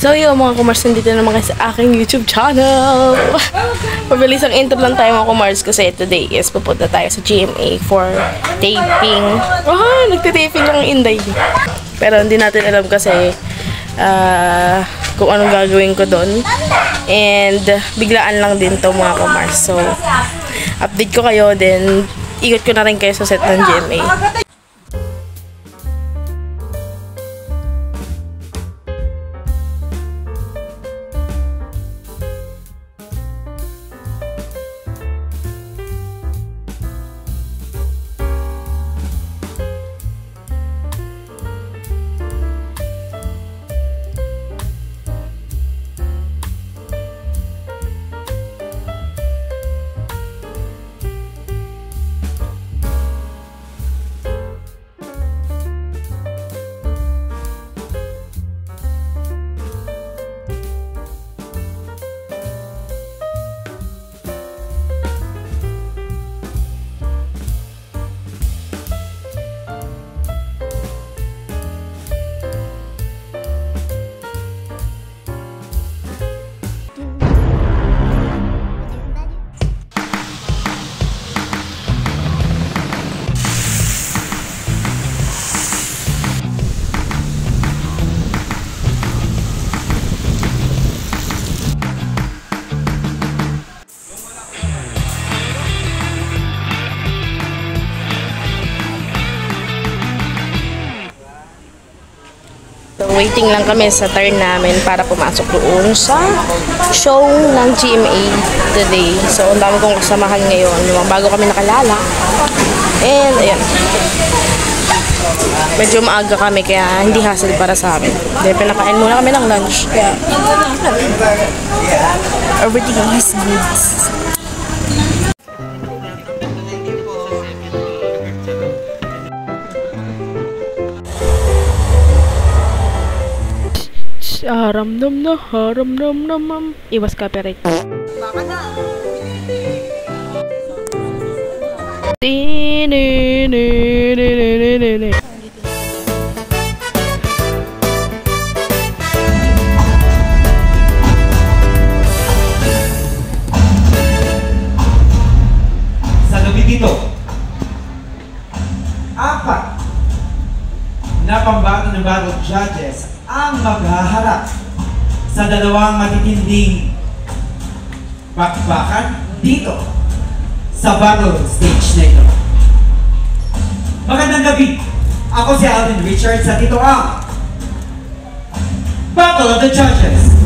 So yun mga kumars, nandito naman kayo sa aking YouTube channel. Mabilis ang intro lang tayo mga kumars kasi today is pupunta tayo sa GMA for taping. Nagtitaping lang ang Inday. Pero hindi natin alam kasi kung anong gagawin ko doon. And biglaan lang din to mga kumars. So update ko kayo, then ikot ko na rin kayo sa set ng GMA. So, waiting lang kami sa turn namin para pumasok doon sa show ng GMA today. So, ang dami kong kasamahan ngayon. Bago kami nakalala. And, ayan. Medyo maaga kami kaya hindi hassle para sa amin. Dahil pinakain muna kami ng lunch. Kaya, everything is good. Haramdam na, haramdam naman. Iwas copyright. Baka na. Sa gabi dito, 4 na pambato-ng-bagong judges ang maghaharap sa dalawang matitinding bakbakan dito sa battle stage na ito. Magandang gabi! Ako si Alvin Richards at ito ang Battle of the Judges!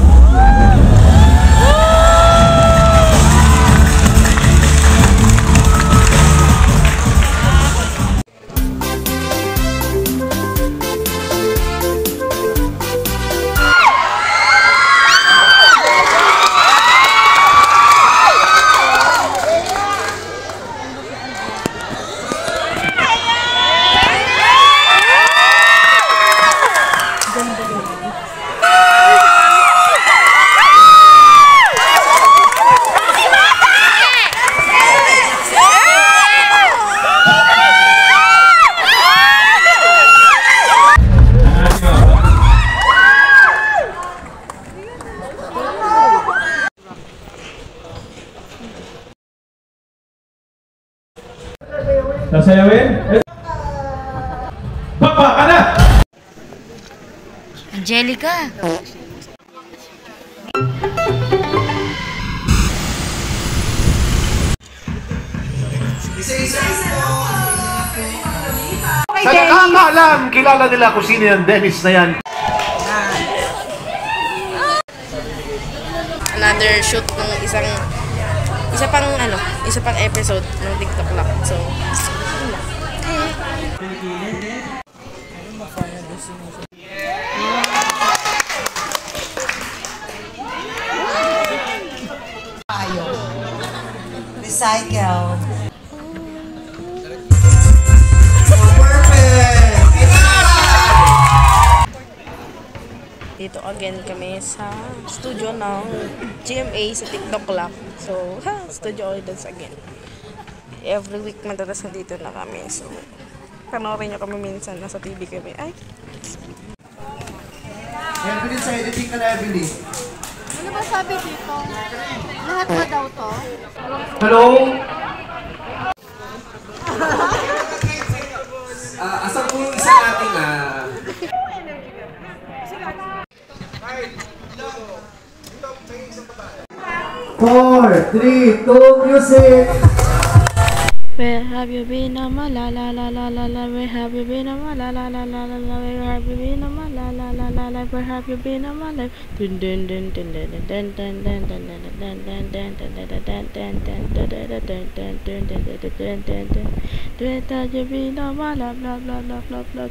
Nasayawin? Papa ka na! Angelica! Sa nakakaalam, kilala nila kung sino yung Dennis na yan. Another shoot ng isa pang episode ng TikTok lang. So, recycle. dito again kami sa studio ng GMA sa TikTok lang. So, studio audience again. Every week madalas na dito na kami. So, panoorin nyo kami minsan. Nasa TV kami. Ay! Evelyn, sa editing ka na, Evelyn. Ano ba sabi dito? Lahat ba daw to? Hello? Asan po yung isa nating 4, 3, 2, music! Where have you been, ma la la la la la la? Where have you been, ma la la la la la la? Where have you been, ma la la la la la? Where have you been, ma la? Dun dun dun dun dun dun dun dun dun dun dun dun dun dun dun dun dun. Where have you been, ma la la la la la la?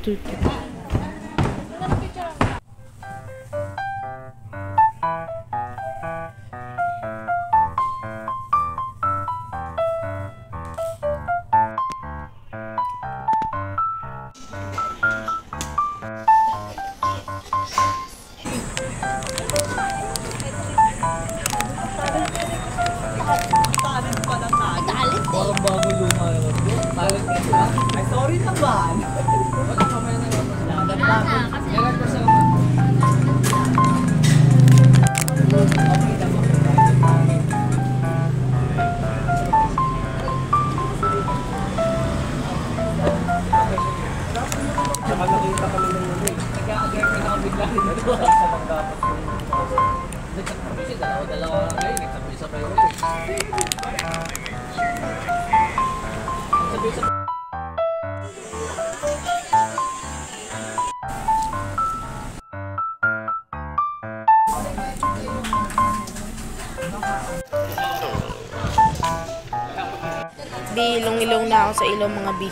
Bi, ilong-ilong na ako sa ilong mga bi.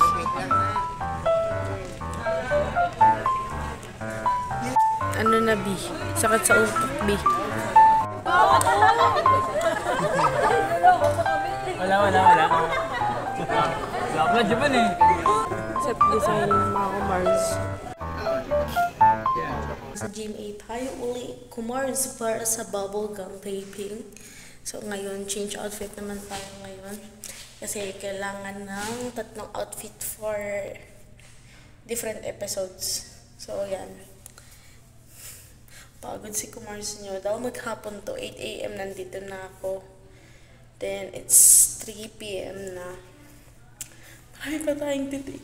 Ano na bi? Sakit sa utak bi. Wala. Wala dyan eh. Set design mga kumars. Sa GMA tayo uli kumars para sa bubblegum taping. So ngayon, change outfit naman tayo ngayon. Kasi kailangan ng 3 outfit for different episodes. So yan. Pagod si Kumars nyo. Dahil maghapon to, 8 AM nandito na ako. Then, it's 3 PM na. Marami pa tayong titik.